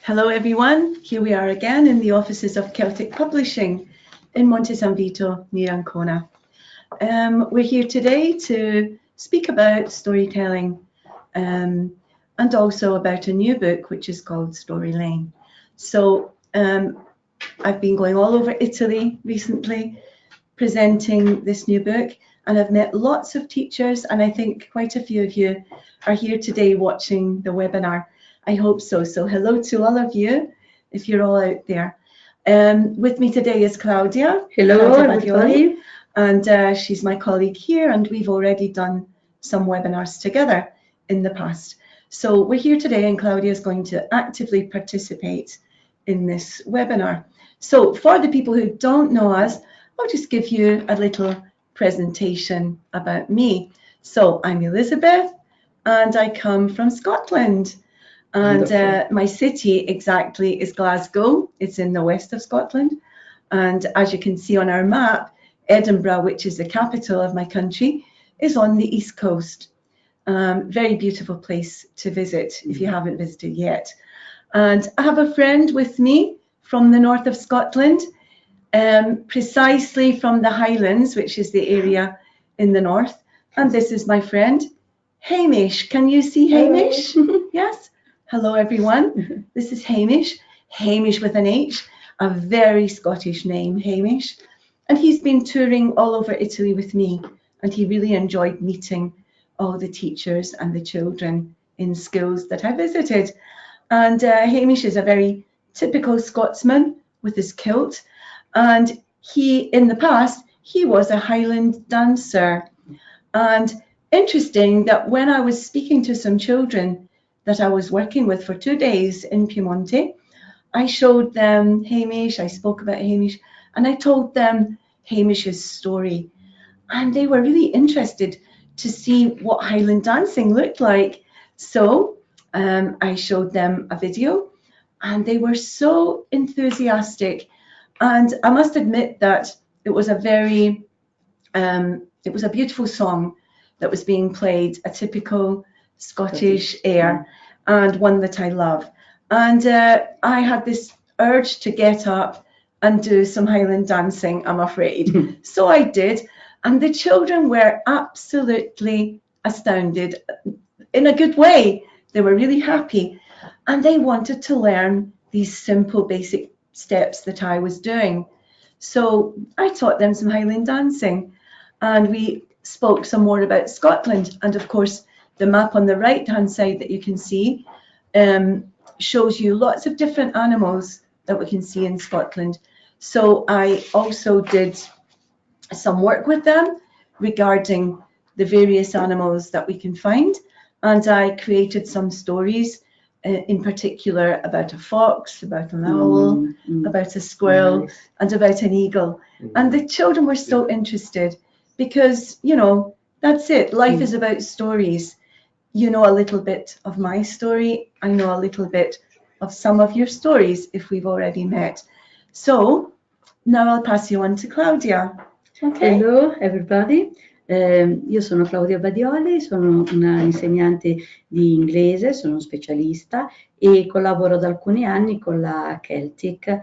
Hello everyone, here we are again in the offices of Celtic Publishing in Monte San Vito near Ancona. We're here today to speak about storytelling and also about a new book which is called Story Lane. So I've been going all over Italy recently presenting this new book, and I've met lots of teachers, and I think quite a few of you are here today watching the webinar. I hope so. So hello to all of you, if you're all out there. With me today is Claudia. Hello, everybody. And she's my colleague here, and we've already done some webinars together in the past. So we're here today, and Claudia is going to actively participate in this webinar. So for the people who don't know us, I'll just give you a little presentation about me. So I'm Elizabeth, and I come from Scotland. And my city exactly is Glasgow. It's in the west of Scotland. And as you can see on our map, Edinburgh, which is the capital of my country, is on the east coast. Very beautiful place to visit if you haven't visited yet. And I have a friend with me from the north of Scotland, precisely from the Highlands, which is the area in the north. And this is my friend, Hamish. Can you see Hamish? Yes? Hello, everyone. This is Hamish. Hamish with an H, a very Scottish name, Hamish. And he's been touring all over Italy with me, and he really enjoyed meeting all the teachers and the children in schools that I visited. And Hamish is a very typical Scotsman with his kilt. And in the past, he was a Highland dancer. And interesting that when I was speaking to some children that I was working with for 2 days in Piemonte, I showed them Hamish, I spoke about Hamish, and I told them Hamish's story. And they were really interested to see what Highland dancing looked like. So I showed them a video, and they were so enthusiastic. And I must admit that it was a beautiful song that was being played, a typical Scottish air, and one that I love. And I had this urge to get up and do some Highland dancing, I'm afraid. So I did, and the children were absolutely astounded in a good way. They were really happy, and they wanted to learn these simple basic steps that I was doing. So I taught them some Highland dancing, and we spoke some more about Scotland. And of course, the map on the right-hand side that you can see shows you lots of different animals that we can see in Scotland. So I also did some work with them regarding the various animals that we can find. And I created some stories in particular about a fox, about an owl, about a squirrel, and about an eagle. And the children were so interested because, you know, that's it. Life is about stories. You know a little bit of my story. I know a little bit of some of your stories if we've already met. So now I'll pass you on to Claudia. Okay. Hello, everybody. Io sono Claudia Badioli, sono una insegnante di inglese, sono specialista e collaboro da alcuni anni con la Celtic.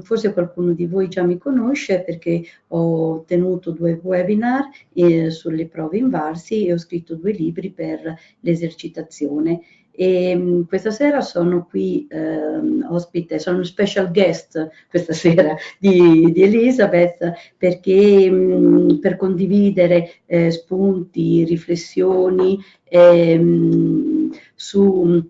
Forse qualcuno di voi già mi conosce perché ho tenuto 2 webinar sulle prove invarsi e ho scritto 2 libri per l'esercitazione. E questa sera sono qui ospite, sono special guest questa sera di Elizabeth perché per condividere spunti, riflessioni sullo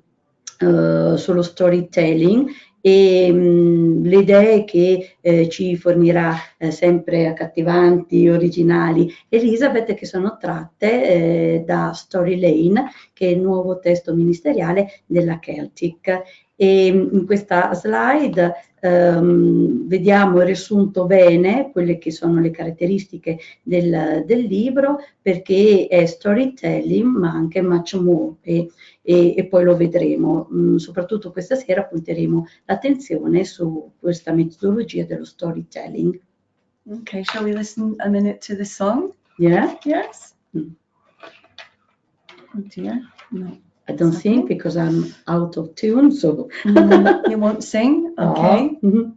storytelling e le idee che ci fornirà sempre accattivanti, originali Elizabeth, che sono tratte da Story Lane, che è il nuovo testo ministeriale della Celtic. E in questa slide vediamo riassunto bene quelle che sono le caratteristiche del libro, perché è storytelling ma anche much more e poi lo vedremo. Soprattutto questa sera punteremo l'attenzione su questa metodologia dello storytelling. Okay, shall we listen a minute to the song? Yeah? Yes? Oh dear, no. I don't sing because I'm out of tune, so You won't sing? No. Okay. Mhm.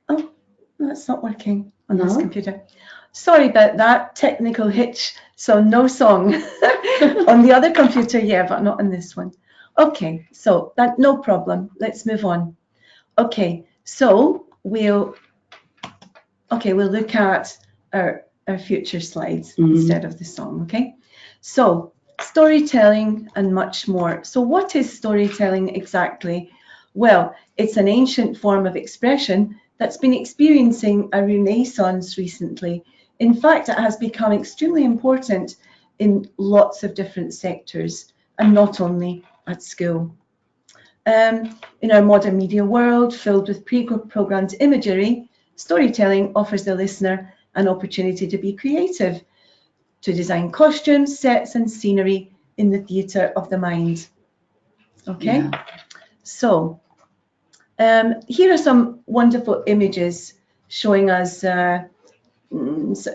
Oh, that's not working on this No? computer. Sorry about that technical hitch. So no song on the other computer, yeah, but not on this one. Okay, so that no problem. Let's move on. Okay, so we'll look at our future slides instead of the song. Okay, so storytelling and much more. So what is storytelling exactly? Well, it's an ancient form of expression that's been experiencing a renaissance recently. In fact, it has become extremely important in lots of different sectors and not only at school. In our modern media world filled with pre-programmed imagery, storytelling offers the listener an opportunity to be creative, to design costumes, sets and scenery in the theatre of the mind. Okay, Yeah. so here are some wonderful images showing us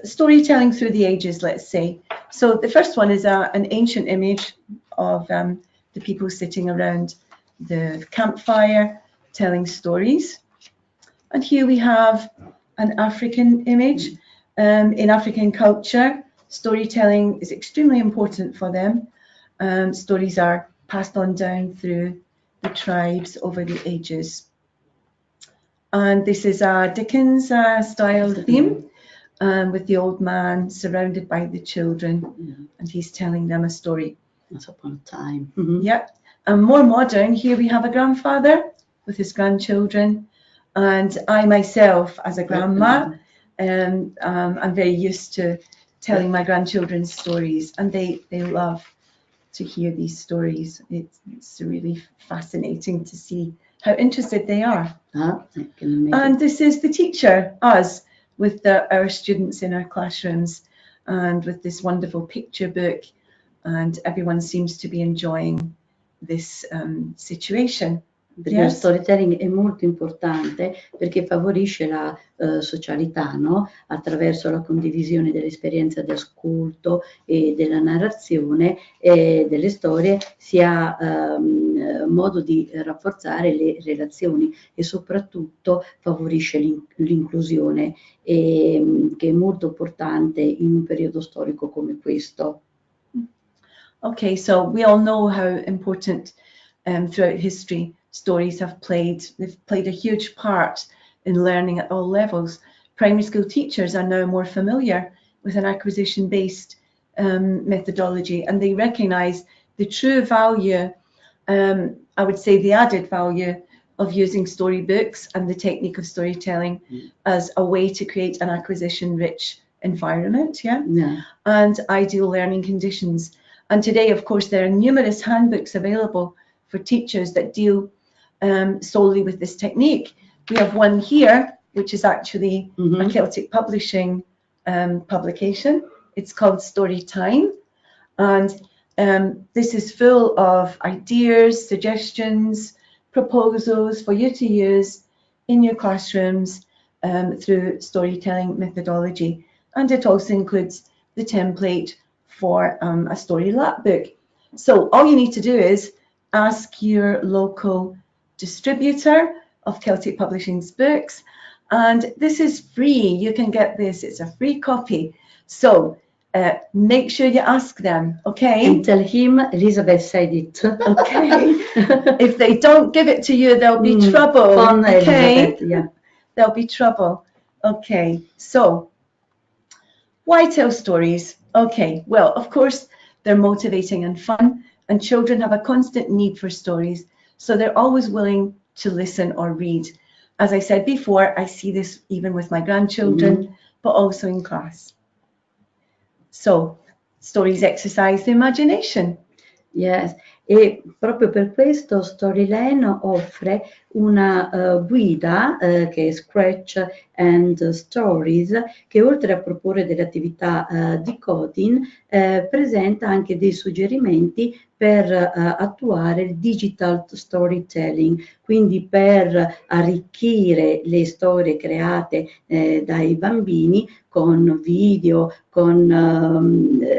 storytelling through the ages, let's say. So the first one is an ancient image of the people sitting around the campfire telling stories. And here we have an African image. In African culture, storytelling is extremely important for them. Stories are passed on down through the tribes over the ages. And this is a Dickens style theme. With the old man surrounded by the children, and he's telling them a story. Once upon a time. Yep. And more modern, here we have a grandfather with his grandchildren, and I myself, as a grandma, I'm very used to telling my grandchildren stories, and they love to hear these stories. It's really fascinating to see how interested they are. And this is the teacher, us, with our students in our classrooms, and with this wonderful picture book, and everyone seems to be enjoying this situation. Perché lo storytelling è molto importante perché favorisce la socialità, no? Attraverso la condivisione dell'esperienza di ascolto e della narrazione e delle storie si ha modo di rafforzare le relazioni e soprattutto favorisce l'inclusione, che è molto importante in un periodo storico come questo. Okay, so we all know how important throughout history stories they've played a huge part in learning at all levels. Primary school teachers are now more familiar with an acquisition-based methodology, and they recognise the true value, I would say the added value of using storybooks and the technique of storytelling as a way to create an acquisition-rich environment, and ideal learning conditions. And today, of course, there are numerous handbooks available for teachers that deal solely with this technique. We have one here, which is actually a Celtic Publishing publication. It's called Story Time. And this is full of ideas, suggestions, proposals for you to use in your classrooms through storytelling methodology. And it also includes the template for a story lap book. So all you need to do is ask your local distributor of Celtic Publishing's books, and this is free. You can get this, it's a free copy. So make sure you ask them, okay? And tell him Elizabeth said it. Okay. If they don't give it to you, there'll be trouble. Fun, okay? Yeah. There'll be trouble. Okay, so why tell stories? Okay, well, of course, they're motivating and fun, and children have a constant need for stories, so they're always willing to listen or read. As I said before, I see this even with my grandchildren, but also in class. So, stories exercise the imagination. Yes, e proprio per questo Storyline offre una guida che è Scratch and Stories, che oltre a proporre delle attività di coding presenta anche dei suggerimenti per attuare il digital storytelling, quindi per arricchire le storie create dai bambini con video, con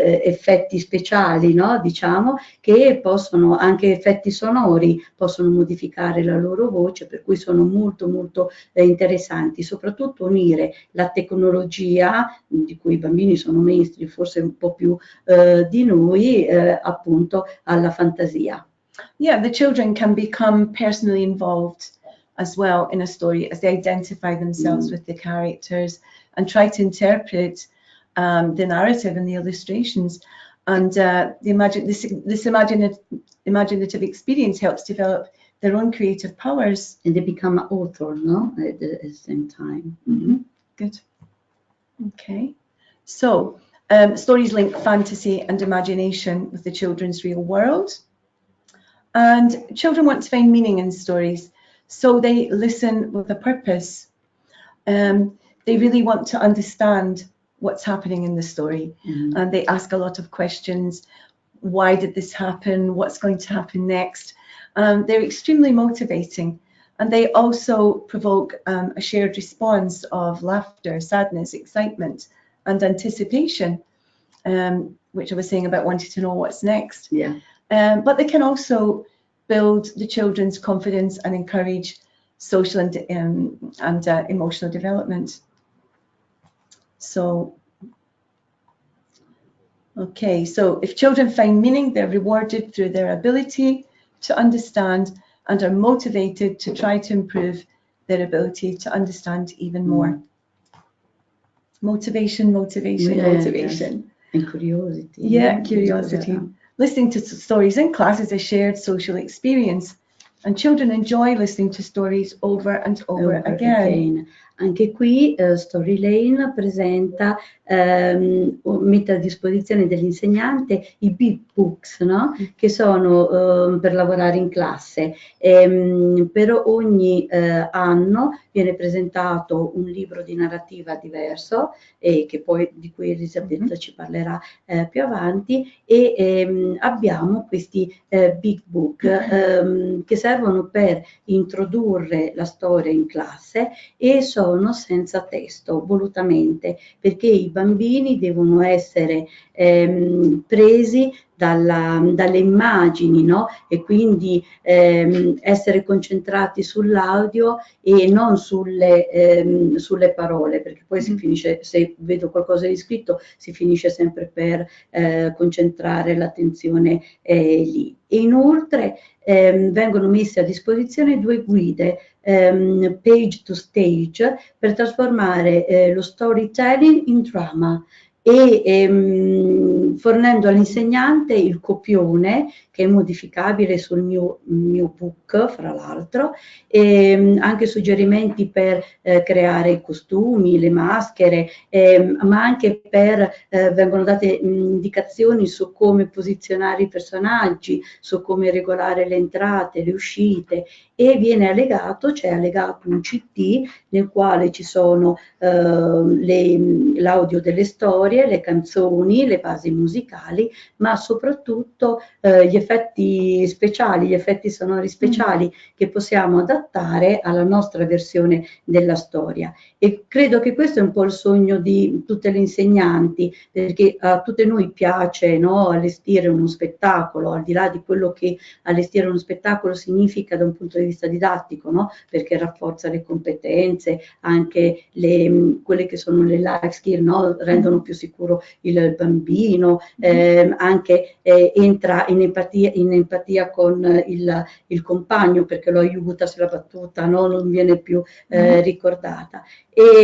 effetti speciali, no? Diciamo, che possono, anche effetti sonori, possono modificare la loro voce, per cui sono molto molto interessanti, soprattutto unire la tecnologia, di cui i bambini sono maestri, forse un po' più di noi, appunto alla fantasia. Yeah, the children can become personally involved as well in a story as they identify themselves with the characters and try to interpret the narrative and the illustrations. And this imaginative experience helps develop their own creative powers. And they become an author, no? At the same time. Good. Okay. So stories link fantasy and imagination with the children's real world. And children want to find meaning in stories, so they listen with a purpose. They really want to understand what's happening in the story, and they ask a lot of questions. Why did this happen? What's going to happen next? They're extremely motivating, and they also provoke a shared response of laughter, sadness, excitement, and anticipation, which I was saying about wanting to know what's next. Yeah. But they can also build the children's confidence and encourage social and emotional development. So, okay, so if children find meaning, they're rewarded through their ability to understand and are motivated to try to improve their ability to understand even more. Motivation, motivation, motivation. Yes. And curiosity. Yeah, curiosity. Listening to stories in class is a shared social experience, and children enjoy listening to stories over and over again. Anche qui Story Lane presenta, mette a disposizione dell'insegnante i big books, no? Che sono per lavorare in classe. Per ogni anno viene presentato un libro di narrativa diverso, che poi di cui Elisabetta ci parlerà più avanti, e abbiamo questi big book che servono per introdurre la storia in classe e sono senza testo, volutamente, perché i bambini devono essere presi dalle immagini, no? E quindi essere concentrati sull'audio e non sulle parole, perché poi si finisce, se vedo qualcosa di scritto, si finisce sempre per concentrare l'attenzione lì. E inoltre vengono messe a disposizione 2 guide, page to stage, per trasformare lo storytelling in drama, e fornendo all'insegnante il copione, che è modificabile sul mio book, fra l'altro, e anche suggerimenti per creare i costumi, le maschere, ma anche vengono date indicazioni su come posizionare i personaggi, su come regolare le entrate, le uscite, e viene allegato, c'è allegato un CD nel quale ci sono l'audio delle storie, le canzoni, le basi musicali, ma soprattutto gli effetti speciali, gli effetti sonori speciali che possiamo adattare alla nostra versione della storia. E credo che questo è un po' il sogno di tutte le insegnanti, perché a tutte noi piace, no, allestire uno spettacolo, al di là di quello che allestire uno spettacolo significa da un punto di vista didattico, no? Perché rafforza le competenze, anche quelle che sono le life skill, no? Rendono più sicuro il bambino, anche entra in empatia con il compagno, perché lo aiuta se la battuta, no? Non viene più ricordata.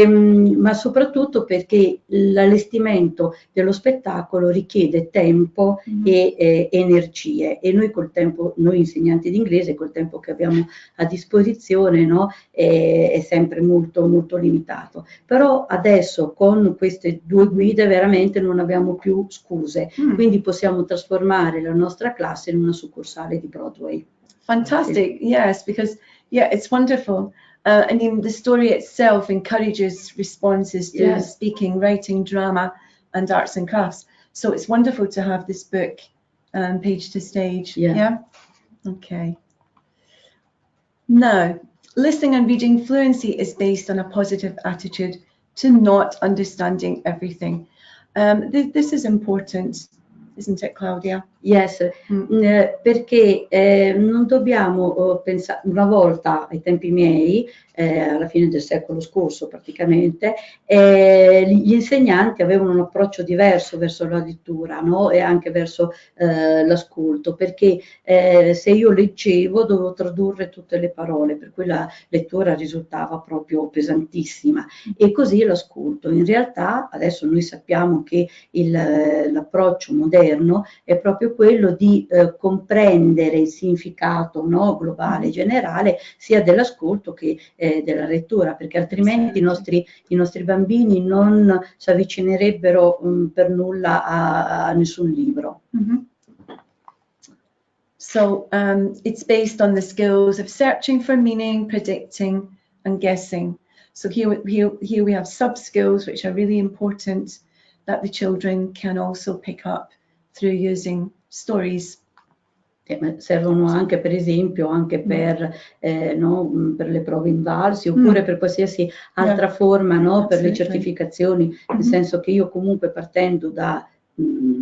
Ma soprattutto perché l'allestimento dello spettacolo richiede tempo e energie, e noi col tempo, noi insegnanti di inglese, col tempo che abbiamo a disposizione, no, è sempre molto molto limitato. Però adesso con queste 2 guide veramente non abbiamo più scuse, quindi possiamo trasformare la nostra classe in una succursale di Broadway. Fantastic, yes, because it's wonderful. I mean, the story itself encourages responses to speaking, writing, drama, and arts and crafts. So it's wonderful to have this book, Page to Stage. Yeah? Okay. Now, listening and reading fluency is based on a positive attitude to not understanding everything. This is important, isn't it, Claudia? Yes, perché non dobbiamo pensare, una volta ai tempi miei, alla fine del secolo scorso praticamente, gli insegnanti avevano un approccio diverso verso la lettura, no? E anche verso l'ascolto, perché se io leggevo dovevo tradurre tutte le parole, per cui la lettura risultava proprio pesantissima, e così l'ascolto. In realtà adesso noi sappiamo che l'approccio moderno è proprio quello di comprendere il significato, no, globale, generale, sia dell'ascolto che della lettura, perché altrimenti i nostri bambini non si avvicinerebbero per nulla a nessun libro. So it's based on the skills of searching for meaning, predicting, and guessing. So here we have sub-skills which are really important that the children can also pick up through using stories. Servono anche, per esempio, anche per, no, per le prove invalsi, oppure per qualsiasi altra forma, no, per le certificazioni, nel senso che io comunque partendo da,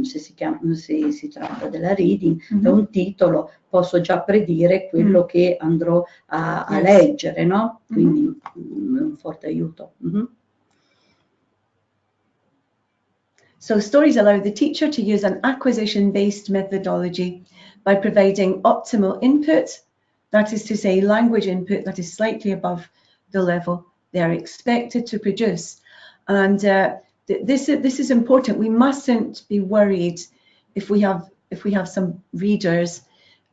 se si tratta della reading, da un titolo, posso già predire quello che andrò a leggere, no? Quindi è un forte aiuto. So stories allow the teacher to use an acquisition-based methodology by providing optimal input, that is to say, language input that is slightly above the level they are expected to produce. And this is important. We mustn't be worried if we have some readers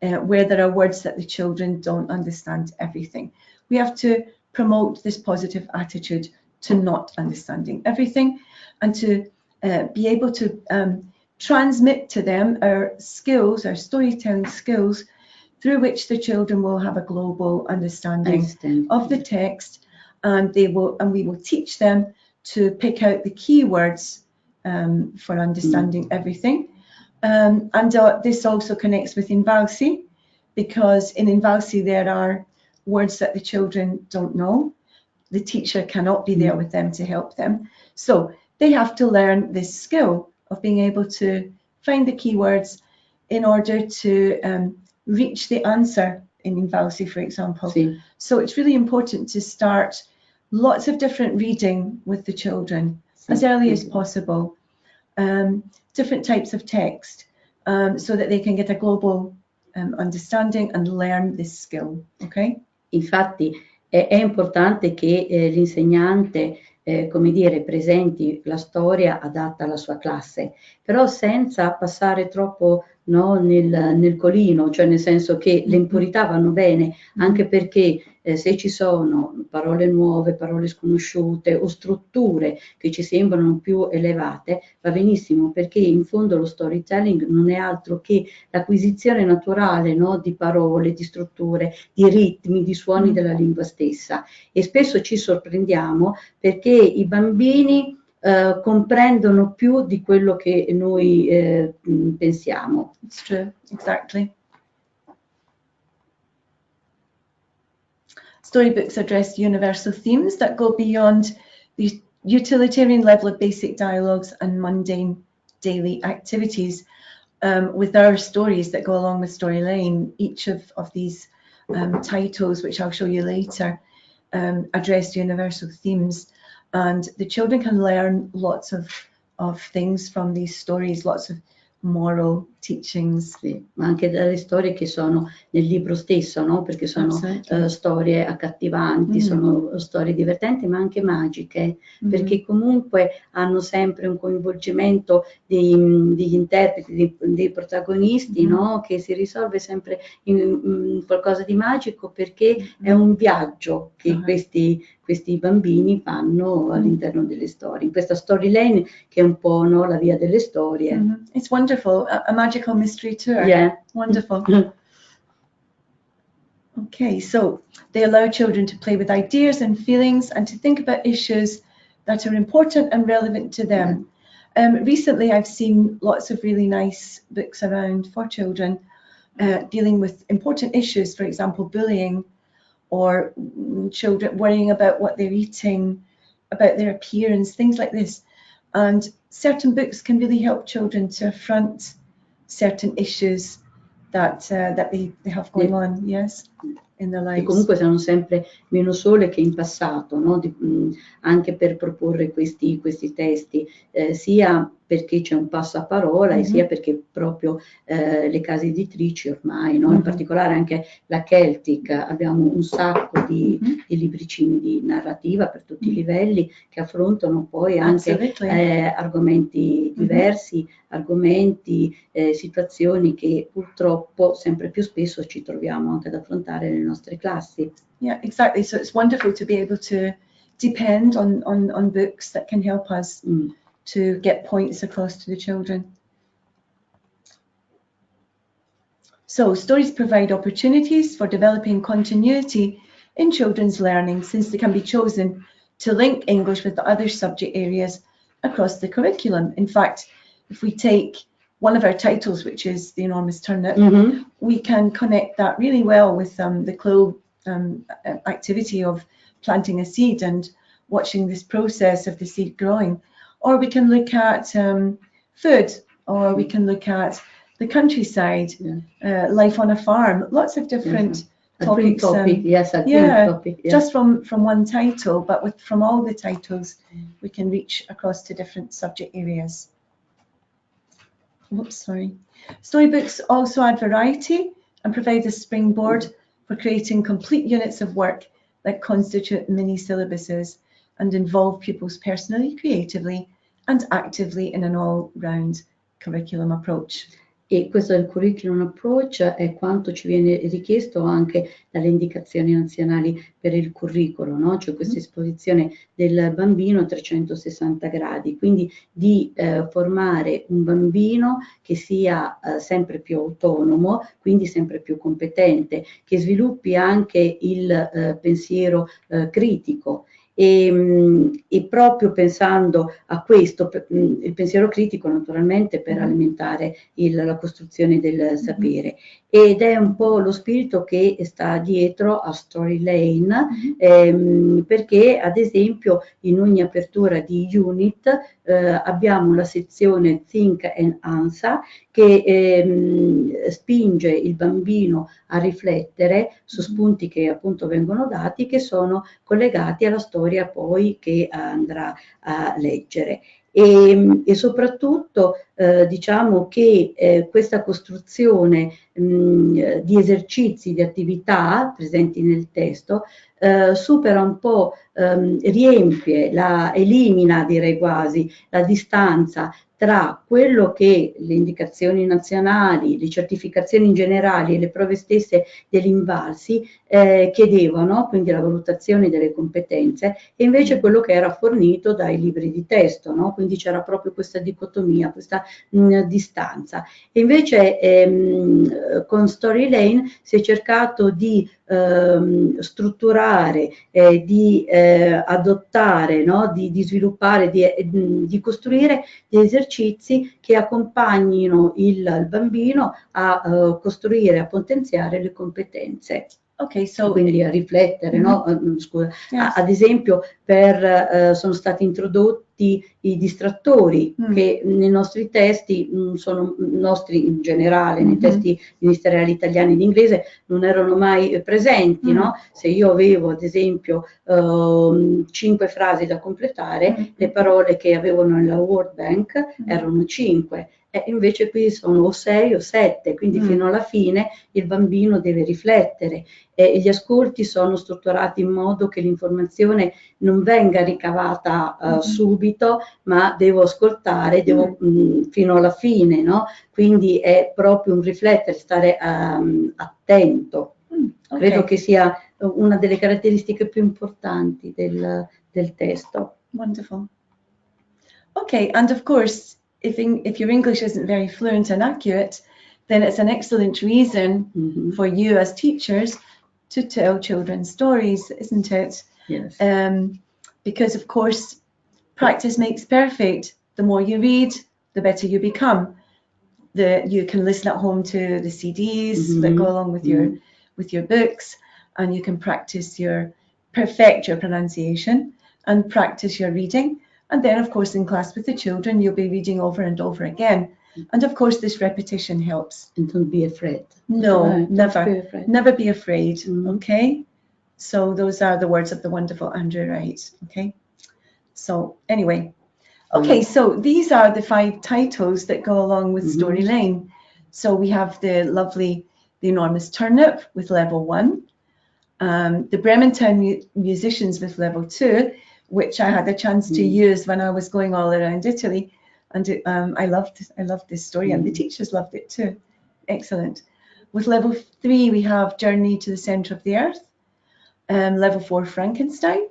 where there are words that the children don't understand everything. We have to promote this positive attitude to not understanding everything, and to be able to transmit to them our skills, our storytelling skills, through which the children will have a global understanding of the text, and we will teach them to pick out the key words for understanding everything. And this also connects with invalsi, because in invalsi there are words that the children don't know. The teacher cannot be there with them to help them. So they have to learn this skill of being able to find the keywords in order to reach the answer in invalsi, for example. So it's really important to start lots of different reading with the children as early as possible, different types of text, so that they can get a global understanding and learn this skill. Okay? Infatti è importante che l'insegnante come dire, presenti la storia adatta alla sua classe, però senza passare troppo, no, nel colino, cioè nel senso che le impurità vanno bene, anche perché se ci sono parole nuove, parole sconosciute o strutture che ci sembrano più elevate, va benissimo, perché in fondo lo storytelling non è altro che l'acquisizione naturale, no, di parole, di strutture, di ritmi, di suoni della lingua stessa, e spesso ci sorprendiamo perché i bambini comprendono più di quello che noi pensiamo. It's true, exactly. Storybooks address universal themes that go beyond the utilitarian level of basic dialogues and mundane daily activities. With our stories that go along with Storyline, each of these titles, which I'll show you later, address universal themes, and the children can learn lots of things from these stories, lots of moral teachings. Sì, ma anche dalle storie che sono nel libro stesso, no? Perché sono storie accattivanti, sono storie divertenti, ma anche magiche, perché comunque hanno sempre un coinvolgimento degli interpreti, dei protagonisti, no? Che si risolve sempre in qualcosa di magico, perché è un viaggio che questi bambini fanno all'interno delle storie, in questa storyline che è un po', no, la via delle storie. It's wonderful, a magical mystery tour. Yeah. Wonderful. Okay, so they allow children to play with ideas and feelings and to think about issues that are important and relevant to them. Recently, I've seen lots of really nice books around for children dealing with important issues, for example, bullying, or children worrying about what they're eating, about their appearance, things like this. And certain books can really help children to affront certain issues that they have going on, yes, in their Che lives. comunque saranno sempre meno sole che in passato, no? Anche per proporre questi testi, sia perché c'è un passaparola e sia perché proprio le case editrici ormai, no? In particolare anche la Celtic, abbiamo un sacco di libricini di narrativa per tutti i livelli che affrontano poi anche argomenti diversi, argomenti, situazioni che purtroppo sempre più spesso ci troviamo anche ad affrontare nelle nostre classi. Yeah, exactly. So it's wonderful to be able to depend on books that can help us to get points across to the children. So stories provide opportunities for developing continuity in children's learning, since they can be chosen to link English with the other subject areas across the curriculum. In fact, if we take one of our titles, which is The Enormous Turnip, we can connect that really well with the CLO activity of planting a seed and watching this process of the seed growing. Or we can look at food, or we can look at the countryside, life on a farm, lots of different topics. Just from one title, but from all the titles, we can reach across to different subject areas. Oops, sorry. Storybooks also add variety and provide a springboard for creating complete units of work that constitute mini syllabuses and involve pupils personally, creatively, and actively in an all-round curriculum approach. E questo è il curriculum approach, è quanto ci viene richiesto anche dalle indicazioni nazionali per il curriculum, no? Cioè questa esposizione del bambino a 360 gradi, quindi di formare un bambino che sia sempre più autonomo, quindi sempre più competente, che sviluppi anche il pensiero critico. E proprio pensando a questo, il pensiero critico naturalmente per alimentare la costruzione del sapere, ed è un po' lo spirito che sta dietro a Story Lane, perché ad esempio in ogni apertura di unit abbiamo la sezione Think and Answer che spinge il bambino a riflettere su spunti che appunto vengono dati, che sono collegati alla storia poi che andrà a leggere. E soprattutto diciamo che questa costruzione di esercizi, di attività presenti nel testo supera un po', riempie, elimina direi quasi la distanza tra quello che le indicazioni nazionali, le certificazioni in generale e le prove stesse degli invalsi chiedevano, quindi la valutazione delle competenze, e invece quello che era fornito dai libri di testo, no? Quindi c'era proprio questa dicotomia, questa distanza. E invece con Story Lane si è cercato di strutturare, di adottare, no? di sviluppare, di costruire degli esercizi che accompagnino il bambino a costruire, a potenziare le competenze. Okay, so quindi a riflettere, no? Scusa. Yes. Ad esempio sono stati introdotti i distrattori che nei nostri testi sono nostri in generale, nei testi ministeriali italiani ed inglese non erano mai presenti, no? Se io avevo ad esempio 5 frasi da completare, le parole che avevano nella Word Bank erano 5. Invece qui sono o 6 o 7, quindi fino alla fine il bambino deve riflettere. Gli ascolti sono strutturati in modo che l'informazione non venga ricavata subito, ma devo ascoltare, fino alla fine, no? Quindi è proprio un riflettere, stare attento. Okay. Credo che sia una delle caratteristiche più importanti del testo. Wonderful. Okay, and of course, if your English isn't very fluent and accurate, then it's an excellent reason for you as teachers to tell children stories, isn't it? Yes. Because of course, practice makes perfect. The more you read, the better you become. You can listen at home to the CDs that go along with your books, and you can perfect your pronunciation and practice your reading. And then, of course, in class with the children, you'll be reading over and over again. And of course, this repetition helps. And don't be afraid. No, never. Don't be afraid. Never be afraid, Mhm. okay? So those are the words of the wonderful Andrew Wright, okay? So anyway, okay, so these are the 5 titles that go along with Storyline. So we have the lovely The Enormous Turnip with level 1, the Brementown Musicians with level 2, which I had a chance to use when I was going all around Italy. And I loved this story, and the teachers loved it too. Excellent. With level 3, we have Journey to the Centre of the Earth, level 4, Frankenstein,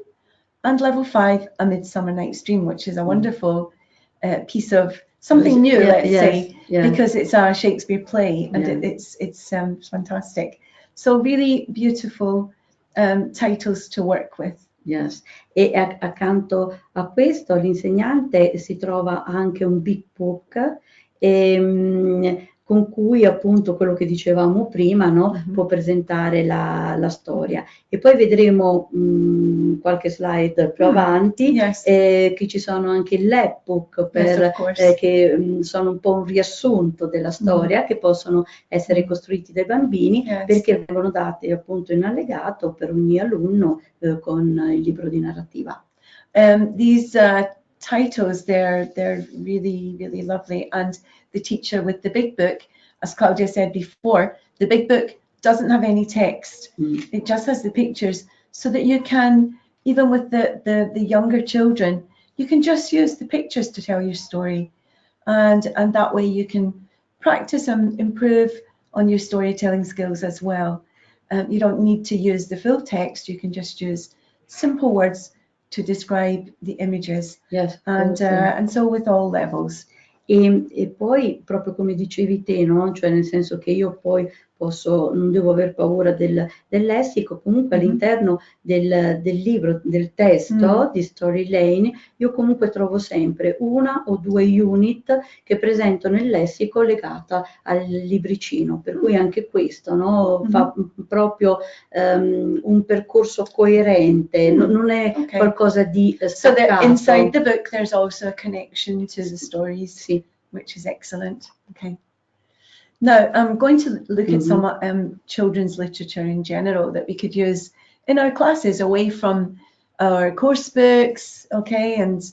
and level 5, A Midsummer Night's Dream, which is a wonderful piece of something new, let's say, because it's a Shakespeare play, and it's fantastic. So really beautiful titles to work with. Yes. E accanto a questo all'insegnante si trova anche un big book con cui appunto quello che dicevamo prima, no? Può presentare la storia. E poi vedremo qualche slide più avanti che ci sono anche il lapbook che sono un po' un riassunto della storia che possono essere costruiti dai bambini perché vengono dati appunto in allegato per ogni alunno con il libro di narrativa. These titles, they're really, really lovely. And the teacher with the big book, as Claudia said before, the big book doesn't have any text. It just has the pictures, so that you can, even with the younger children, you can just use the pictures to tell your story. And that way you can practice and improve on your storytelling skills as well. You don't need to use the full text, you can just use simple words to describe the images. And so with all levels. E poi, proprio come dicevi te, no? Cioè nel senso che io poi non devo aver paura del lessico, comunque all'interno del libro, del testo di Storyline, io comunque trovo sempre 1 o 2 unit che presentano il lessico legata al libricino, per cui anche questo, no? Fa proprio un percorso coerente, non è qualcosa di staccato. So that inside the book there's also a connection to the stories, which is excellent. Okay. Now, I'm going to look at some children's literature in general that we could use in our classes away from our course books, okay, and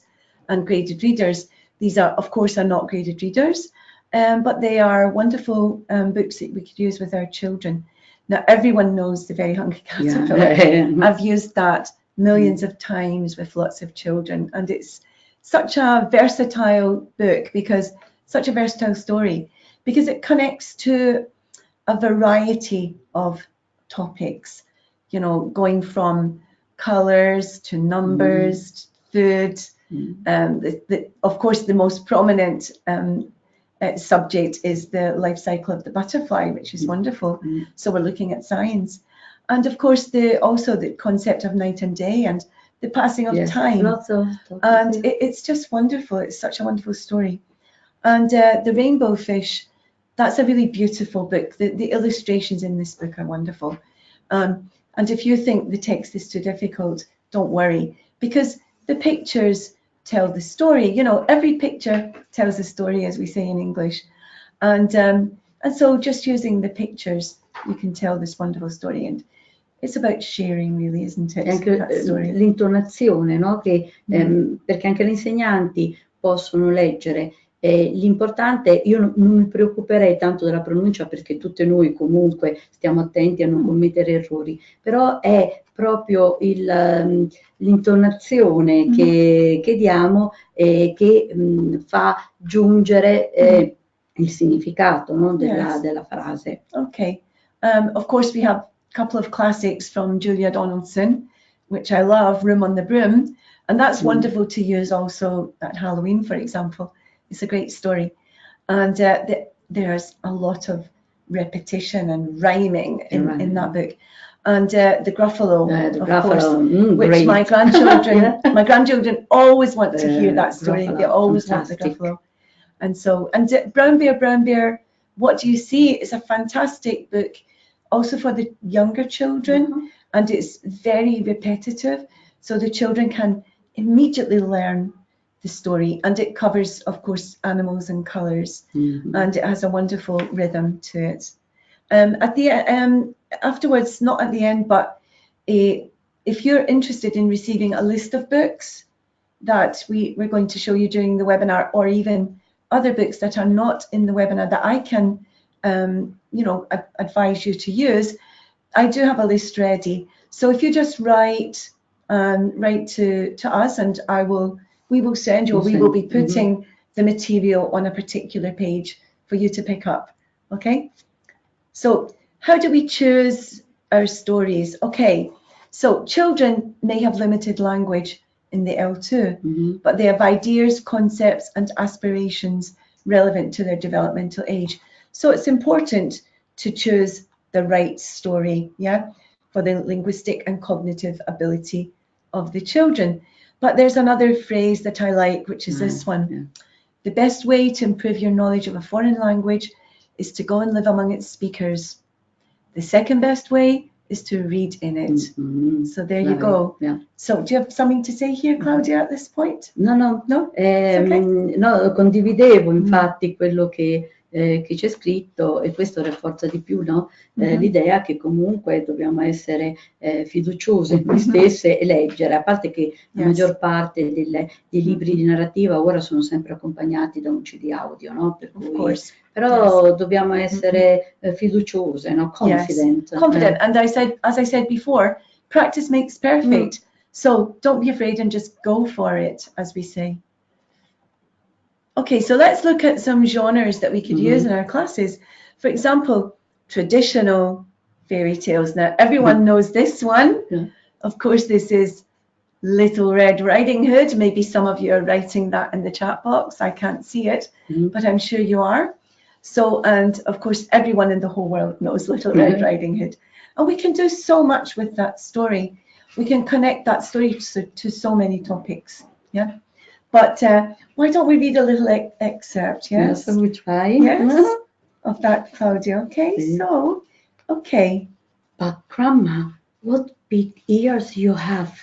graded readers. These are, of course, are not graded readers, but they are wonderful books that we could use with our children. Now, everyone knows The Very Hungry Caterpillar. I've used that millions of times with lots of children, and it's such a versatile book, such a versatile story, because it connects to a variety of topics, you know, going from colors to numbers, food. Of course, the most prominent subject is the life cycle of the butterfly, which is wonderful. So we're looking at science. And of course, also the concept of night and day and the passing of time. Lots of and it's just wonderful. It's such a wonderful story. And The Rainbow Fish, that's a really beautiful book. The illustrations in this book are wonderful. And if you think the text is too difficult, don't worry, because the pictures tell the story. You know, every picture tells a story, as we say in English. And so just using the pictures, you can tell this wonderful story. And it's about sharing, really, isn't it? Anche l'intonazione, no? Che, perché anche gli insegnanti possono leggere. L'importante, io non mi preoccuperei tanto della pronuncia, perché tutte noi comunque stiamo attenti a non commettere errori, però è proprio l'intonazione che diamo che fa giungere il significato, no? della frase. Okay. Of course, we have a couple of classics from Julia Donaldson, which I love, Room on the Broom, and that's wonderful to use also at Halloween, for example. It's a great story. And there's a lot of repetition and rhyming in that book. And the Gruffalo, of course, which great. my grandchildren always want to hear that story. Gruffalo, They always fantastic. want the Gruffalo. And so, Brown Bear, What Do You See? Is a fantastic book also for the younger children. And it's very repetitive. So the children can immediately learn the story, and it covers, of course, animals and colours, and it has a wonderful rhythm to it. At the afterwards, not at the end, but if you're interested in receiving a list of books that we're going to show you during the webinar, or even other books that are not in the webinar that I can, advise you to use, I do have a list ready. So if you just write to us, and we will send you, or we will be putting the material on a particular page for you to pick up. Okay. So how do we choose our stories? Okay. So children may have limited language in the L2, but they have ideas, concepts, and aspirations relevant to their developmental age. So it's important to choose the right story, for the linguistic and cognitive ability of the children. But there's another phrase that I like, which is this one. Yeah. The best way to improve your knowledge of a foreign language is to go and live among its speakers. The second best way is to read in it. So there you go. Yeah. So do you have something to say here, Claudia, at this point? No. Okay. No, condividevo infatti quello che c'è scritto, e questo rafforza di più, no? L'idea che comunque dobbiamo essere fiduciose in noi stesse e leggere, a parte che la maggior parte dei libri di narrativa ora sono sempre accompagnati da un CD audio, no? Per cui, però dobbiamo essere fiduciose, no? Confident. Confident. And as I said before, practice makes perfect. So don't be afraid and just go for it, as we say. Okay, so let's look at some genres that we could use in our classes. For example, traditional fairy tales. Now, everyone knows this one. Of course, this is Little Red Riding Hood. Maybe some of you are writing that in the chat box. I can't see it, but I'm sure you are. So, and of course, everyone in the whole world knows Little Red Riding Hood. And we can do so much with that story. We can connect that story to so many topics. Yeah. But why don't we read a little excerpt? Yes, so we try. Yes, of that, Claudia. Okay, so, okay. But Grandma, what big ears you have.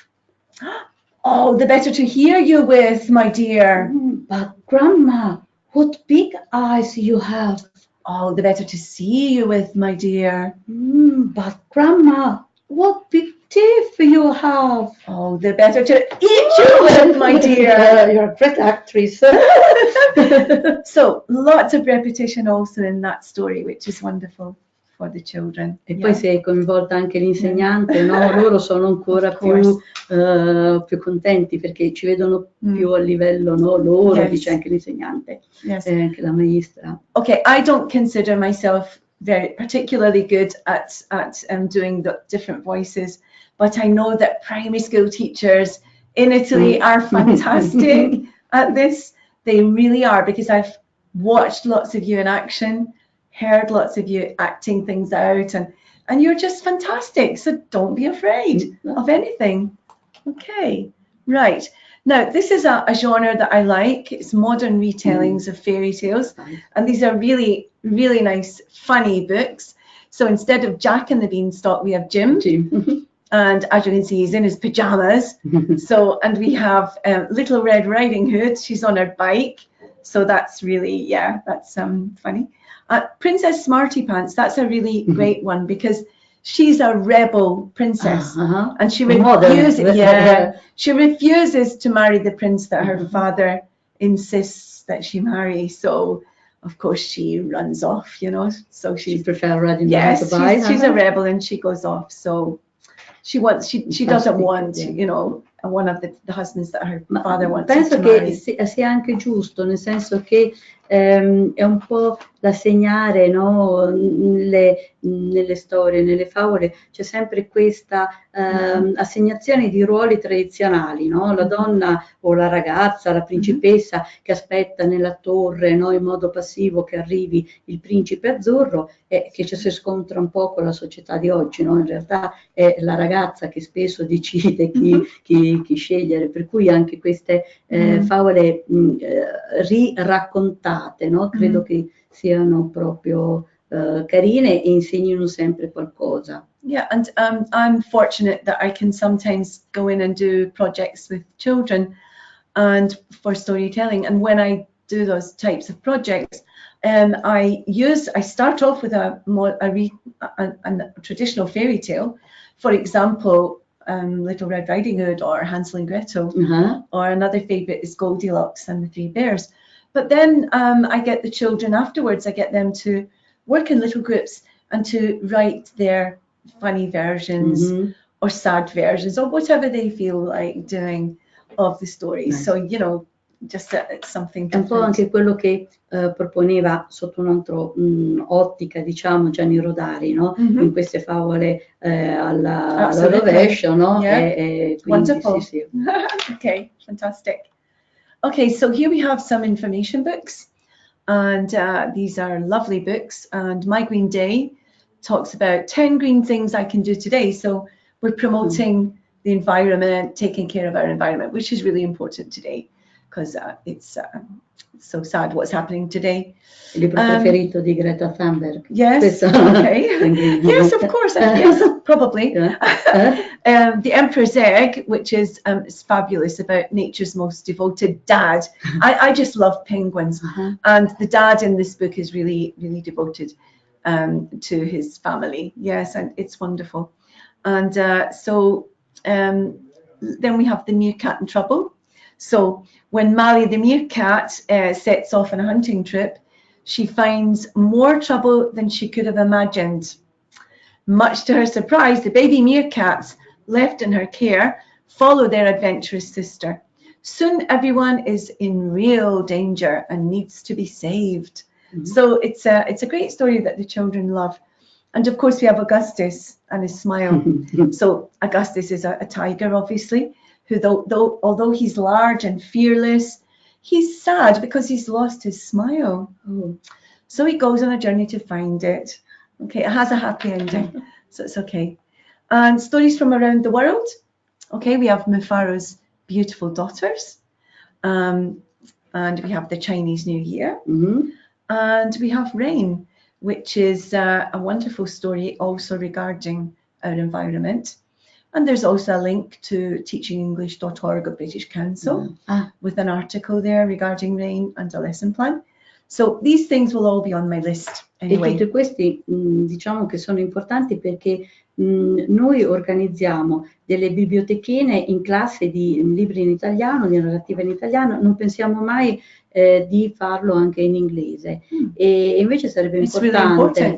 Oh, the better to hear you with, my dear. But Grandma, what big eyes you have. Oh, the better to see you with, my dear. But Grandma, what big teeth you have. Oh, the better to eat you with, my dear. You're a great actress. So, lots of repetition also in that story, which is wonderful for the children. E poi si è coinvolta anche l'insegnante, no? Loro sono ancora più contenti perché ci vedono più a livello, no? Loro, dice anche l'insegnante, anche la maestra. Okay, I don't consider myself very particularly good at doing the different voices, but I know that primary school teachers in Italy are fantastic at this. They really are, because I've watched lots of you in action, heard lots of you acting things out, and you're just fantastic. So don't be afraid of anything. Okay, right. Now, this is a genre that I like. It's modern retellings of fairy tales. And these are really, really nice, funny books. So instead of Jack and the Beanstalk, we have Jim. And as you can see, he's in his pajamas. So, and we have Little Red Riding Hood. She's on her bike. So that's really, that's funny. Princess Smarty Pants, that's a really great one, because she's a rebel princess, and she refuses. She refuses to marry the prince that her father insists that she marry. So, of course, she runs off. So she prefers riding the motorbike. She's a rebel, and she goes off. So she doesn't want, one of the husbands that her father wants. Penso che sia anche giusto, nel senso che è un po' da segnare, no? Nelle storie, nelle favole c'è sempre questa assegnazione di ruoli tradizionali, no? La donna o la ragazza, la principessa che aspetta nella torre, no? In modo passivo che arrivi il principe azzurro, e che ci si scontra un po' con la società di oggi, no? In realtà è la ragazza che spesso decide chi scegliere, per cui anche queste favole riraccontate, no? Credo che siano proprio carine e insegnino sempre qualcosa. Yeah, and I'm fortunate that I can sometimes go in and do projects with children, and for storytelling. And when I do those types of projects, I start off with a traditional fairy tale. For example, Little Red Riding Hood or Hansel and Gretel, or another favourite is Goldilocks and the Three Bears. But then I get the children afterwards, I get them to work in little groups and to write their funny versions or sad versions or whatever they feel like doing of the story. Nice. So, you know, just it's something È un po' different. anche quello che proponeva sotto un'altra ottica, diciamo, Gianni Rodari, no? In queste favole alla rovescio, no? Yeah. Quindi, Wonderful. sì. Okay, fantastic. Okay, so here we have some information books, and these are lovely books. And My Green Day talks about 10 green things I can do today. So we're promoting the environment, taking care of our environment, which is really important today, because it's so sad what's happening today. Il libro preferito di Greta Thunberg. Yes, okay. Yes, of course, yes, probably. The Emperor's Egg, which is fabulous, about nature's most devoted dad. I just love penguins, and the dad in this book is really, really devoted to his family. Yes, and it's wonderful. And then we have The Meerkat in Trouble. So when Mally the meerkat sets off on a hunting trip, she finds more trouble than she could have imagined. Much to her surprise, the baby meerkats left in her care follow their adventurous sister. Soon everyone is in real danger and needs to be saved. So it's a great story that the children love. And of course we have Augustus and his smile. So Augustus is a tiger, obviously, who although he's large and fearless, he's sad because he's lost his smile. So he goes on a journey to find it. Okay, it has a happy ending, so it's okay. And stories from around the world. Okay, we have Mufaro's Beautiful Daughters, and we have the Chinese New Year, and we have Rain, which is a wonderful story also regarding our environment. And there's also a link to teachingenglish.org of British Council with an article there regarding rain and a lesson plan. So these things will all be on my list anyway. E tutti questi diciamo che sono importanti perché noi organizziamo delle bibliotechine in classe di libri in italiano, di narrativa in italiano, non pensiamo mai di farlo anche in inglese. E invece sarebbe importante.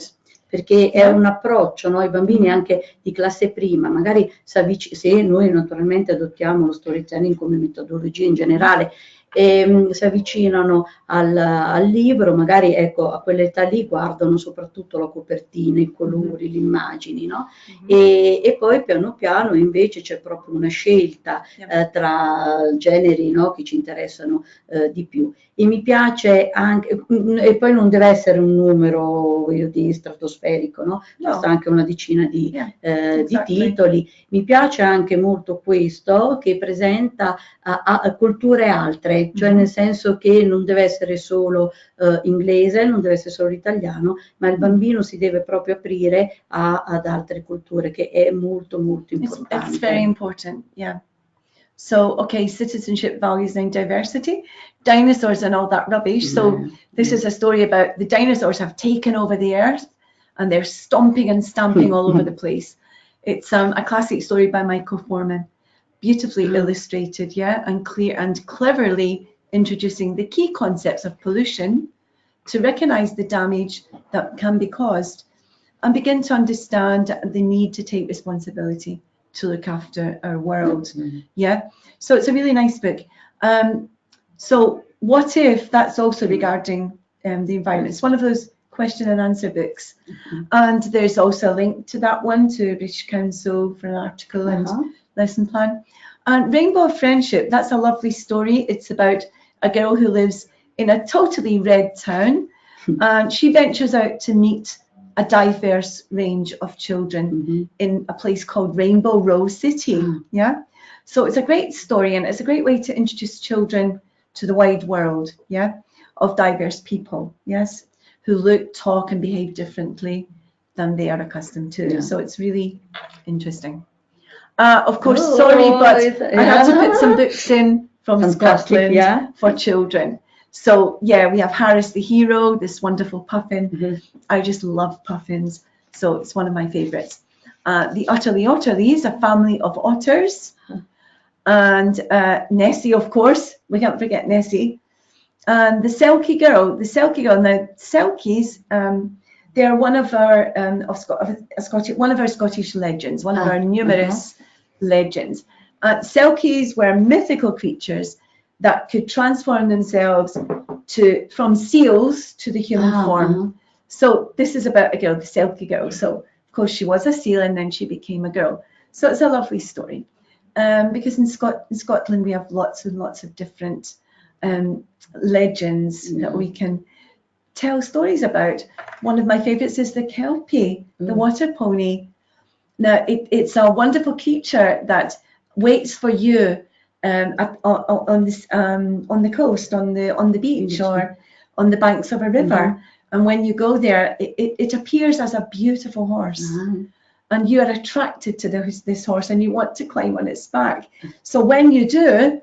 Perché è un approccio, no? I bambini anche di classe prima, magari se noi naturalmente adottiamo lo storytelling come metodologia in generale, si avvicinano al libro, magari ecco a quell'età lì guardano soprattutto la copertina, i colori, le immagini, no? E poi piano piano invece c'è proprio una scelta tra generi, no? Che ci interessano di più. E mi piace anche, e poi non deve essere un numero di stratosferico, no? Basta anche una decina di titoli. Mi piace anche molto questo che presenta culture altre, cioè nel senso che non deve essere solo inglese, non deve essere solo italiano, ma il bambino si deve proprio aprire ad altre culture, che è molto molto importante. It's very important, yeah. So, okay, citizenship, values and diversity, dinosaurs and all that rubbish. So this is a story about the dinosaurs have taken over the earth and they're stomping and stamping all over the place. It's a classic story by Michael Foreman, beautifully illustrated, and clear and cleverly introducing the key concepts of pollution to recognize the damage that can be caused and begin to understand the need to take responsibility to look after our world. So it's a really nice book. So what if that's also regarding the environment? It's one of those question and answer books, and there's also a link to that one to British Council for an article and lesson plan. And Rainbow of Friendship, that's a lovely story. It's about a girl who lives in a totally red town, and she ventures out to meet a diverse range of children in a place called Rainbow Row City. So it's a great story, and it's a great way to introduce children to the wide world, of diverse people, who look, talk, and behave differently than they are accustomed to. So it's really interesting. Of course, sorry, but I have to put some books in from Fantastic, Scotland yeah. for children. So yeah, we have Harris the Hero, this wonderful puffin. Mhm. I just love puffins, so it's one of my favorites. The Utterly, a family of otters. And Nessie, of course, we can't forget Nessie. And the Selkie Girl. Now, Selkies, they're one of our one of our Scottish legends, one of our numerous legends. Selkies were mythical creatures that could transform themselves from seals to the human form. So this is about a girl, the Selkie Girl. So of course she was a seal and then she became a girl. So it's a lovely story. Because in Scotland we have lots and lots of different legends that we can tell stories about. One of my favourites is the Kelpie, the water pony. Now it's a wonderful creature that waits for you on the coast, on the beach, or on the banks of a river. And when you go there, it appears as a beautiful horse. And you are attracted to this horse and you want to climb on its back. So when you do,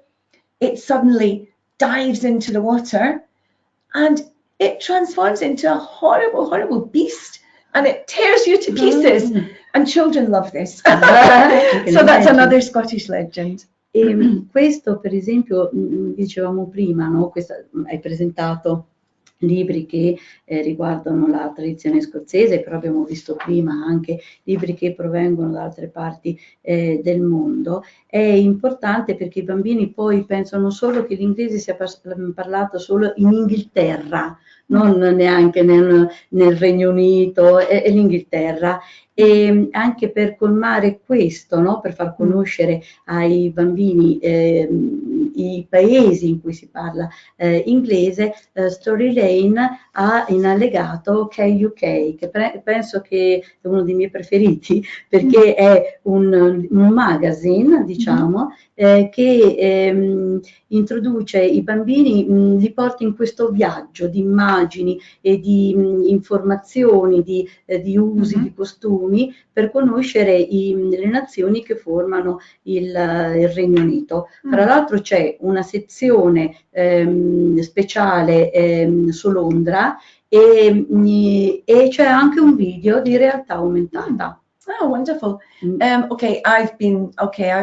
it suddenly dives into the water and it transforms into a horrible, horrible beast and it tears you to pieces. And children love this. So that's another Scottish legend. E questo, per esempio, dicevamo prima, no? Hai presentato libri che riguardano la tradizione scozzese, però abbiamo visto prima anche libri che provengono da altre parti del mondo. È importante perché i bambini poi pensano solo che l'inglese sia parlato solo in Inghilterra, non neanche nel Regno Unito, è l'Inghilterra. E anche per colmare questo, no? Per far conoscere ai bambini i paesi in cui si parla inglese, Story Lane ha in allegato KUK, che penso che è uno dei miei preferiti perché è un magazine, diciamo, che introduce i bambini, li porta in questo viaggio di immagini e di informazioni, di usi, di costumi, per conoscere le nazioni che formano il Regno Unito. Tra l'altro c'è una sezione speciale su Londra e c'è anche un video di realtà aumentata. Oh, wonderful. I've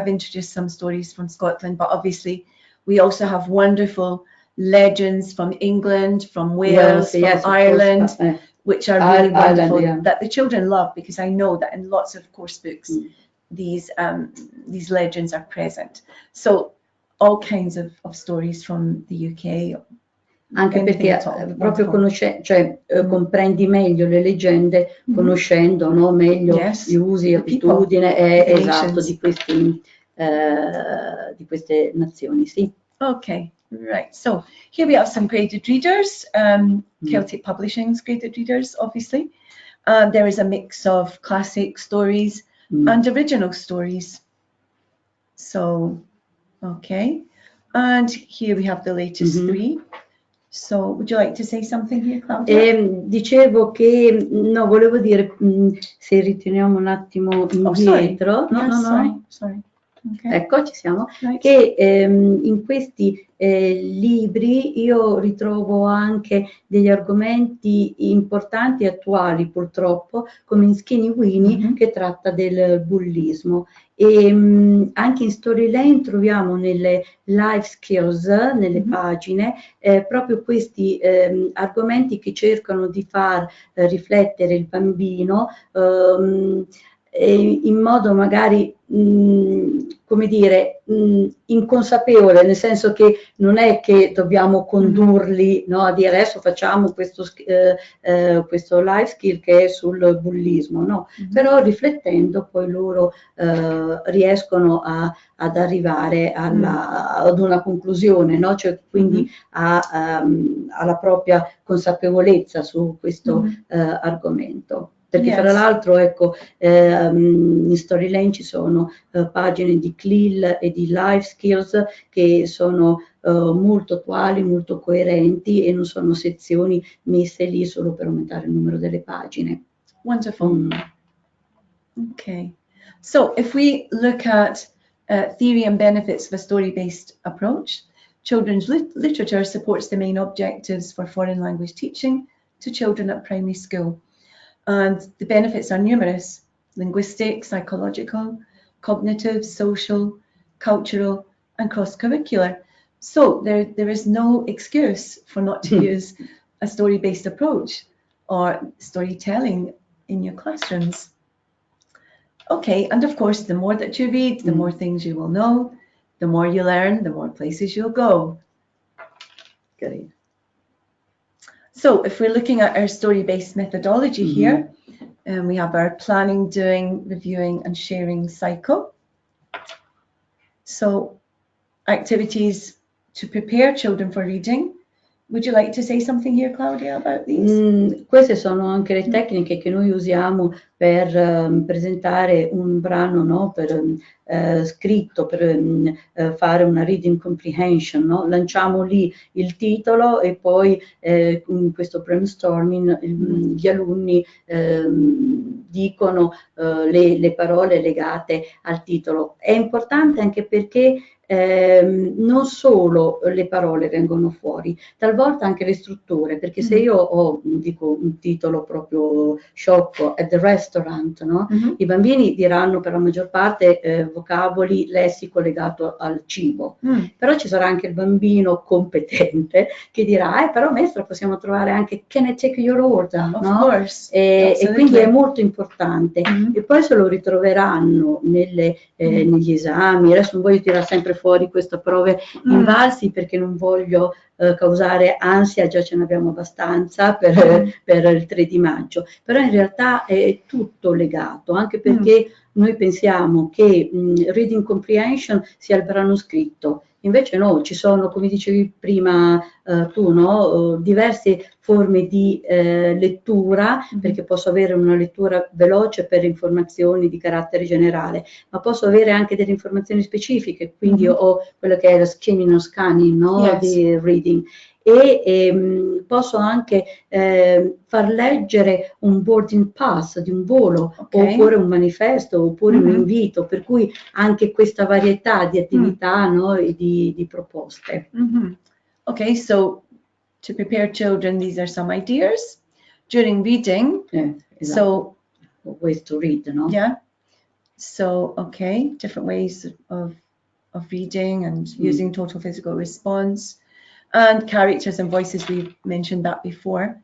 introduced some stories from Scotland, but obviously we also have wonderful legends from England, from Wales, from Ireland, which are really wonderful, that the children love, because I know that in lots of course books these legends are present. So all kinds of stories from the UK. Anche perché proprio comprendi meglio le leggende conoscendo, no, meglio gli usi, abitudini esatto di queste nazioni, sì. Okay, right. So here we have some graded readers, Celtic Publishing's graded readers, obviously. There is a mix of classic stories and original stories. So, okay. And here we have the latest three. So, would you like to say something here, Claudia? Dicevo che, no, volevo dire, se riteniamo un attimo indietro. Sorry. Okay. Ecco, ci siamo. Right. Che in questi libri io ritrovo anche degli argomenti importanti e attuali, purtroppo, come in Skinny Winnie, che tratta del bullismo. E anche in Story Lane troviamo nelle life skills, nelle pagine, proprio questi argomenti che cercano di far riflettere il bambino in modo magari, come dire, inconsapevole, nel senso che non è che dobbiamo condurli, no, a dire adesso facciamo questo life skill che è sul bullismo, no, però riflettendo poi loro riescono ad arrivare ad una conclusione, no? Cioè, quindi alla propria consapevolezza su questo argomento. Perché fra l'altro, ecco, in Story Lane ci sono pagine di CLIL e di Life Skills che sono molto attuali, molto coerenti e non sono sezioni messe lì solo per aumentare il numero delle pagine. Wonderful. Okay. So if we look at theory and benefits of a story-based approach, children's literature supports the main objectives for foreign language teaching to children at primary school. And the benefits are numerous: linguistic, psychological, cognitive, social, cultural, and cross-curricular. So there is no excuse for not to use a story-based approach or storytelling in your classrooms. Okay, and of course, the more that you read, the more things you will know, the more you learn, the more places you'll go. Great. So if we're looking at our story-based methodology here, we have our planning, doing, reviewing, and sharing cycle. So activities to prepare children for reading. Would you like to say something here, Claudia, about these? Queste sono anche le tecniche che noi usiamo per presentare un brano, no? Scritto, per fare una reading comprehension, no? Lanciamo lì il titolo e poi in questo brainstorming gli alunni dicono le parole legate al titolo. È importante anche perché non solo le parole vengono fuori, talvolta anche le strutture, perché se io dico un titolo proprio sciocco, at the restaurant, no? I bambini diranno per la maggior parte vocaboli, lessico legato al cibo, però ci sarà anche il bambino competente che dirà, però maestra possiamo trovare anche can I take your order, no? E quindi è molto importante. E poi se lo ritroveranno negli esami. Adesso non voglio tirare sempre fuori queste prove invalsi perché non voglio causare ansia, già ce ne abbiamo abbastanza per il 3 di maggio, però in realtà è tutto legato, anche perché noi pensiamo che reading comprehension sia il brano scritto, invece no, ci sono, come dicevi prima tu, no? Diverse forme di lettura, perché posso avere una lettura veloce per informazioni di carattere generale, ma posso avere anche delle informazioni specifiche, quindi ho quello che è lo skimming o scanning, no? Di reading. E posso anche far leggere un boarding pass di un volo, oppure un manifesto, oppure un invito, per cui anche questa varietà di attività, no? E di proposte. Okay, so to prepare children, these are some ideas. During reading, so ways to read, no? Yeah. So, okay, different ways of reading and using total physical response. And characters and voices, we've mentioned that before,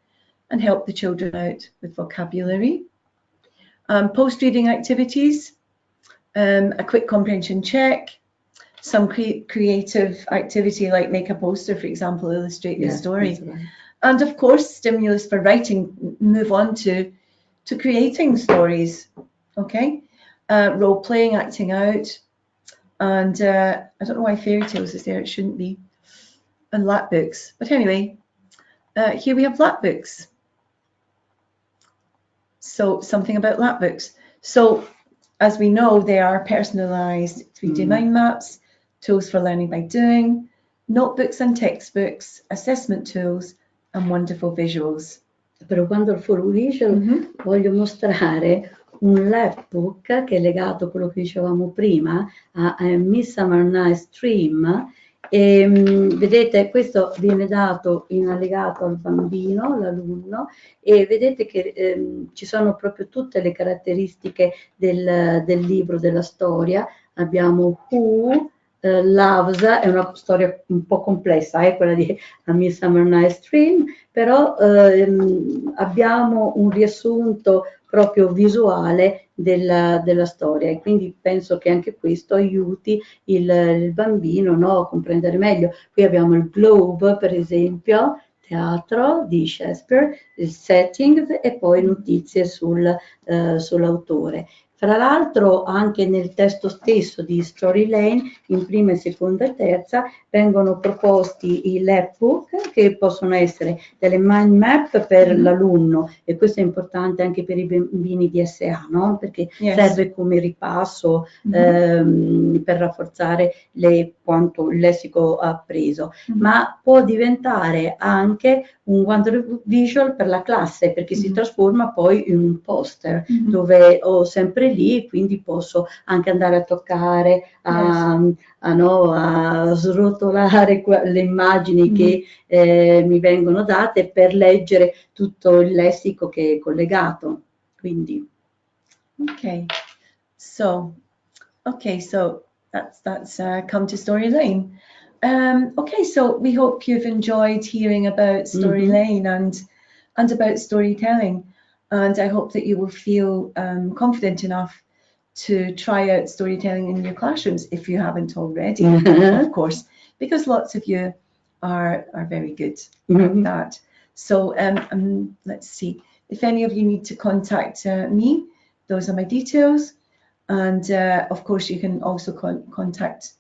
and help the children out with vocabulary. Post-reading activities, a quick comprehension check, some creative activity like make a poster, for example, illustrate the story. Right. And of course, stimulus for writing, move on to creating stories, okay? Role-playing, acting out, and I don't know why fairy tales is there, it shouldn't be. And lap books, but anyway, here we have lap books. So something about lap books. So as we know, they are personalized 3D mind maps, tools for learning by doing, notebooks and textbooks, assessment tools, and wonderful visuals. Per Wonderful Visual voglio mostrare un lapbook che è legato a quello che dicevamo prima, a Midsummer Night's Dream. E vedete, questo viene dato in allegato al bambino, all'alunno, e vedete che ci sono proprio tutte le caratteristiche del libro, della storia. Abbiamo Who Loves, è una storia un po' complessa, quella di A Midsummer Night's Dream, però abbiamo un riassunto proprio visuale della storia, e quindi penso che anche questo aiuti il bambino, no, a comprendere meglio. Qui abbiamo il Globe, per esempio, teatro di Shakespeare, il setting e poi notizie sull'autore. Fra l'altro anche nel testo stesso di Story Lane, in prima, seconda e terza, vengono proposti i lapbook, che possono essere delle mind map per l'alunno, e questo è importante anche per i bambini di SA, no? Perché serve come ripasso per rafforzare quanto il lessico ha appreso, ma può diventare anche un Wonderful Visual per la classe, perché si trasforma poi in un poster dove ho sempre quell'autore lì, quindi posso anche andare a toccare, a srotolare le immagini che mi vengono date per leggere tutto il lessico che è collegato. Quindi. So that's come to Story Lane. So we hope you've enjoyed hearing about Story Lane and about storytelling, and I hope that you will feel confident enough to try out storytelling in your classrooms if you haven't already, of course, because lots of you are very good at that. So let's see, if any of you need to contact me, those are my details, and of course you can also contact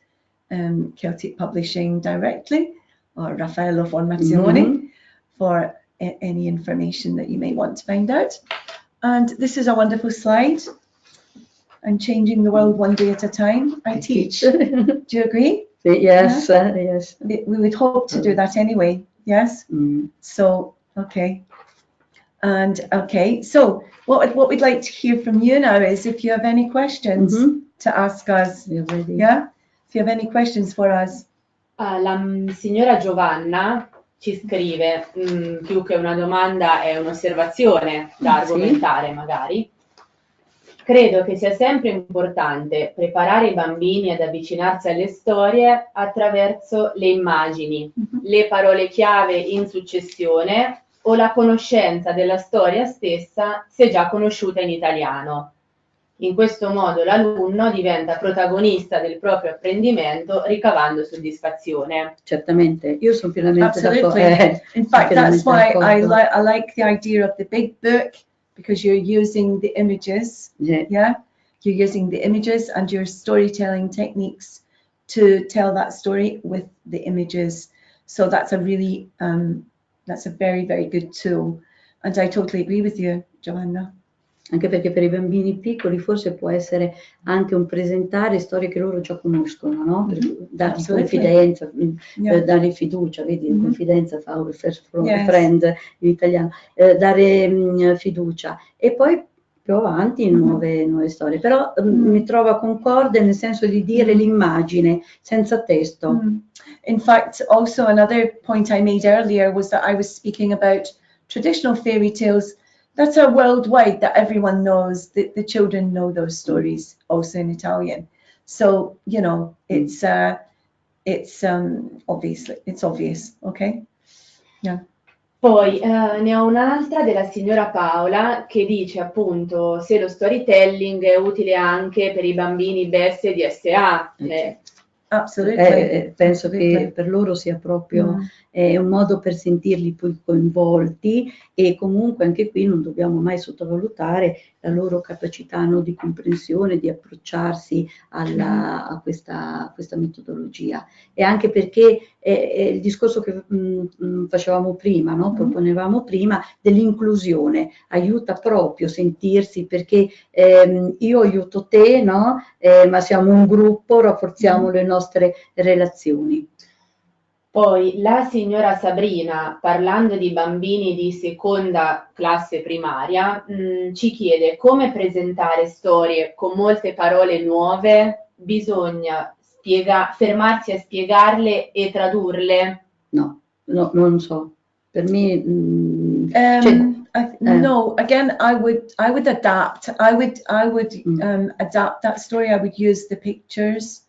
Celtic Publishing directly, or Raffaello Formazione, for any information that you may want to find out. And this is a wonderful slide. I'm changing the world one day at a time. I teach. Do you agree? Yes, yes. We would hope to do that anyway. Yes. So so what we'd like to hear from you now is if you have any questions to ask us. Yeah. If you have any questions for us. La signora Giovanna ci scrive, più che una domanda è un'osservazione da argomentare magari. Credo che sia sempre importante preparare i bambini ad avvicinarsi alle storie attraverso le immagini, le parole chiave in successione o la conoscenza della storia stessa se già conosciuta in italiano. In questo modo l'alunno diventa protagonista del proprio apprendimento ricavando soddisfazione. Certamente, io sono pienamente d'accordo. In fact, that's why I like the idea of the big book, because you're using the images. You're using the images and your storytelling techniques to tell that story with the images. So that's a really that's a very, very good tool, and I totally agree with you, Joanna. Anche perché per i bambini piccoli forse può essere anche un presentare storie che loro già conoscono, no? Per dargli confidenza, per dargli fiducia, vedi, confidenza fa our first friend in italiano, dare fiducia e poi più avanti nuove storie, però mi trovo concorde nel senso di dire l'immagine senza testo. In fact, also another point I made earlier was that I was speaking about traditional fairy tales that are worldwide, that everyone knows, that the children know those stories also in Italian. So, you know, it's obvious, okay? Yeah. Poi ne ho un'altra della signora Paola che dice appunto se lo storytelling è utile anche per i bambini bestie di SA. Assolutamente. Penso che per loro sia proprio un modo per sentirli poi coinvolti, e comunque anche qui non dobbiamo mai sottovalutare la loro capacità di comprensione, di approcciarsi a questa metodologia, e anche perché il discorso che facevamo prima, no? Proponevamo prima, dell'inclusione, aiuta proprio sentirsi, perché io aiuto te, no? Ma siamo un gruppo, rafforziamo le nostre relazioni. Poi la signora Sabrina, parlando di bambini di seconda classe primaria, ci chiede come presentare storie con molte parole nuove. Bisogna fermarsi a spiegarle e tradurle? No, non so. Per me... no, again, I would adapt. I would adapt that story. I would use the pictures.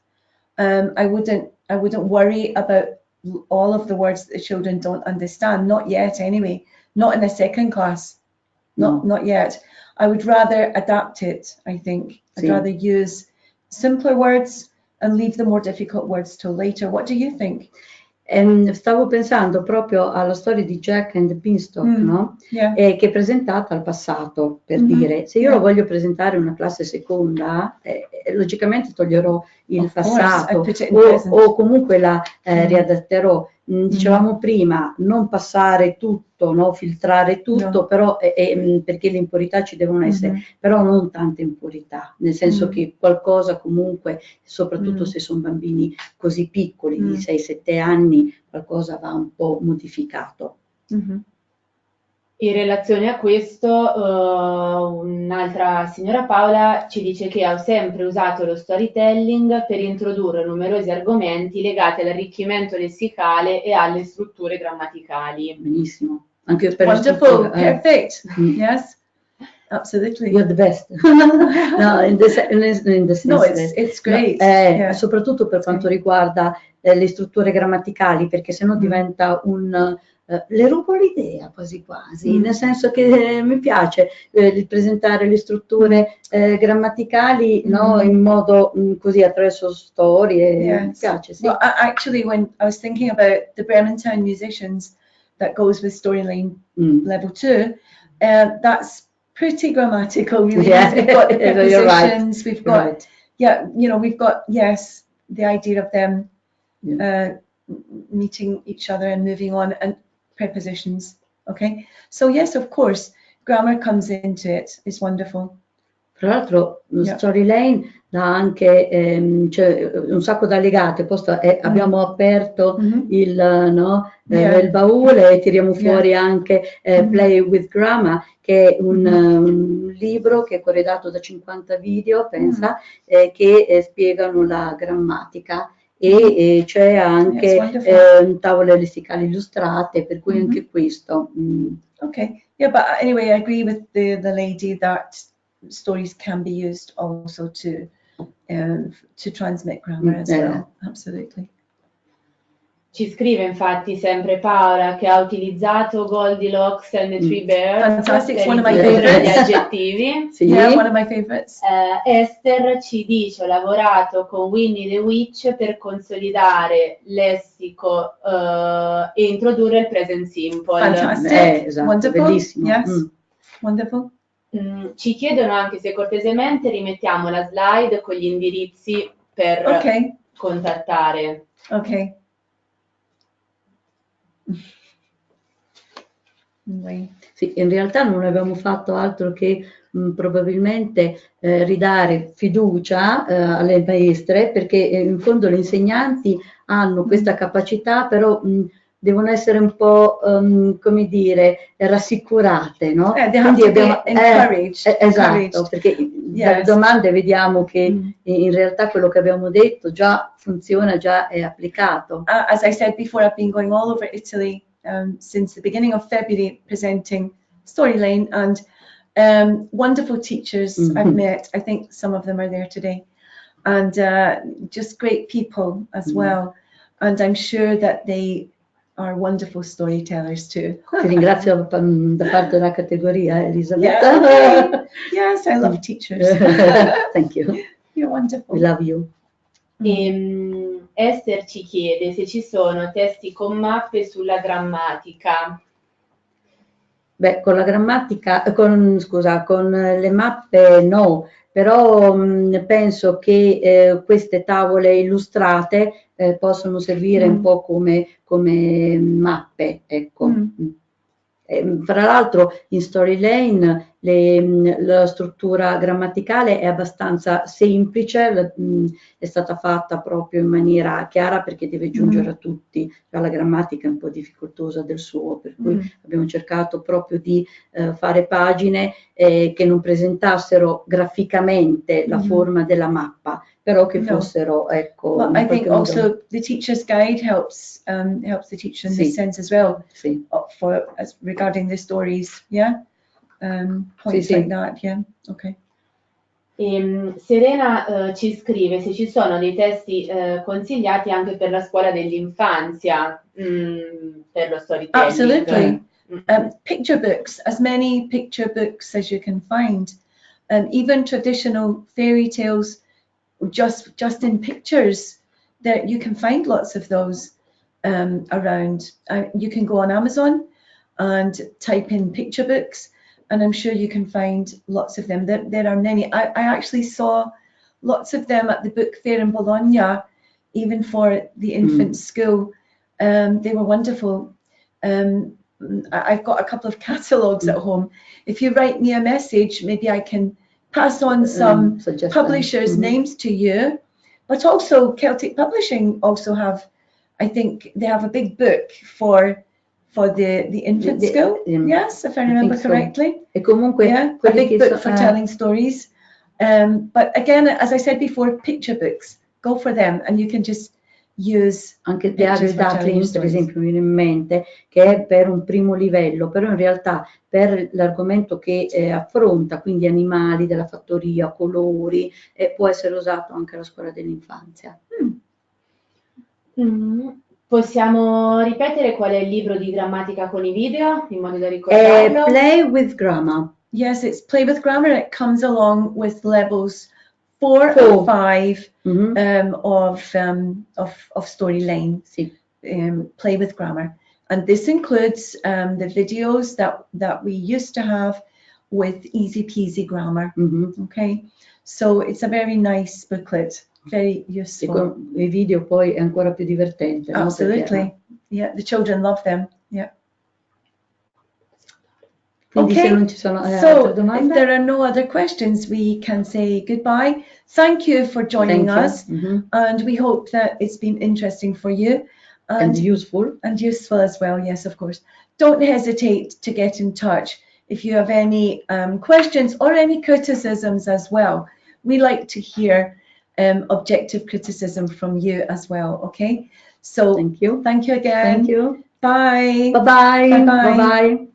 I wouldn't worry about all of the words that the children don't understand. Not yet, anyway. Not in a second class. Not yet. I would rather adapt it, I think. I'd rather use simpler words and leave the more difficult words till later. What do you think? Stavo pensando proprio alla storia di Jack and the Beanstalk, no? Che è presentata al passato, per dire, se io lo voglio presentare in una classe seconda, logicamente toglierò il passato o comunque la riadatterò. Dicevamo prima, non passare tutto, no? Filtrare tutto, però perché le impurità ci devono essere, però non tante impurità, nel senso che qualcosa comunque, soprattutto se sono bambini così piccoli, di 6-7 anni, qualcosa va un po' modificato. In relazione a questo, un'altra signora Paola ci dice che ha sempre usato lo storytelling per introdurre numerosi argomenti legati all'arricchimento lessicale e alle strutture grammaticali. Benissimo. Anche per Wonderful, perfect. Yes, absolutely. You're the best. No, in the sense No, it's great. No, Yeah. soprattutto per quanto riguarda le strutture grammaticali, perché sennò diventa le rubo l'idea quasi quasi, nel senso che mi piace presentare le strutture grammaticali no, in modo così attraverso storie, mi piace, sì. Well, actually, when I was thinking about the Bremerton musicians, that goes with storyline level 2, that's pretty grammatical, really. Yeah. We've got the prepositions, right. we've got, Right. we've got, the idea of them meeting each other and moving on, and prepositions, okay? So yes, of course, grammar comes into it. It's wonderful. Tra l'altro, Storyline dà anche un sacco di allegate. Abbiamo aperto il baule e tiriamo fuori anche Play with Grammar, che è un libro che è corredato da 50 video, pensa, che spiegano la grammatica. E c'è anche tavole lessicali illustrate, per cui anche questo. Okay, yeah, but anyway, I agree with the lady that stories can be used also to transmit grammar as well. Absolutely. Ci scrive infatti sempre Paola che ha utilizzato Goldilocks and the Three Bears. Fantastic, it's one of my favorites. Gli favorites. aggettivi. Sì. Yeah, one of my favorites. Esther ci dice: ho lavorato con Winnie the Witch per consolidare lessico e introdurre il present simple. Fantastic, esatto, wonderful. Bellissimo. Yes, wonderful. Ci chiedono anche se cortesemente rimettiamo la slide con gli indirizzi per contattare. Ok. Sì, in realtà non abbiamo fatto altro che probabilmente ridare fiducia alle maestre, perché in fondo le insegnanti hanno questa capacità, però devono essere un po', come dire, rassicurate, no? Quindi abbiamo esatto, perché dalle domande vediamo che in realtà quello che abbiamo detto già funziona, già è applicato. As I said before, I've been going all over Italy since the beginning of February presenting Storyline, and wonderful teachers I've met. I think some of them are there today, and just great people as well. And I'm sure that they are wonderful storytellers too. Ti ringrazio da parte della categoria, Elisabetta. Yeah, okay. Yes, I love teachers. Thank you. You're wonderful. We love you. Esther ci chiede se ci sono testi con mappe sulla grammatica. Beh, con la grammatica, con le mappe no, però penso che queste tavole illustrate possono servire un po' come mappe, ecco. Fra l'altro in Storyline la struttura grammaticale è abbastanza semplice, è stata fatta proprio in maniera chiara perché deve giungere a tutti, la grammatica è un po' difficoltosa del suo, per cui abbiamo cercato proprio di fare pagine che non presentassero graficamente la forma della mappa, però che fossero, ecco. Well, I think also the teacher's guide helps the teacher in this sense as well, regarding the stories, points like that, okay. Serena ci scrive se ci sono dei testi consigliati anche per la scuola dell'infanzia, per lo storytelling. Absolutely. Picture books, as many picture books as you can find, even traditional fairy tales, just in pictures, that you can find lots of those around. You can go on Amazon and type in picture books, and I'm sure you can find lots of them. There are many. I actually saw lots of them at the book fair in Bologna, even for the infant school. They were wonderful. I've got a couple of catalogues at home. If you write me a message, maybe I can pass on some publishers' names to you. But also Celtic Publishing also have, I think they have a big book for for the infant school. Yes, if I remember correctly. E comunque Yeah, a big book for telling stories. But again, as I said before, picture books. Go for them, and you can just use anche The Adult Duckling, per esempio, mi viene in mente, che è per un primo livello, però in realtà per l'argomento che affronta, quindi animali della fattoria, colori, può essere usato anche alla scuola dell'infanzia. Possiamo ripetere qual è il libro di grammatica con i video, in modo da ricordarlo? Play with Grammar. Yes, it's Play with Grammar. It comes along with levels 4 and 5 of Storyline. Sì. Play with Grammar, and this includes the videos that we used to have with Easy Peasy Grammar. Okay, so it's a very nice booklet, very useful. E con i video poi è ancora più divertente. Absolutely, no? Yeah, the children love them. Yeah. Quindi okay, se non ci sono so altre domande, if there are no other questions, we can say goodbye. Thank you for joining us, and we hope that it's been interesting for you. And useful. And useful as well, yes, of course. Don't hesitate to get in touch if you have any questions or any criticisms as well. We like to hear objective criticism from you as well, okay? So thank you. Thank you again. Thank you. Bye. Bye-bye. Bye-bye. Bye-bye.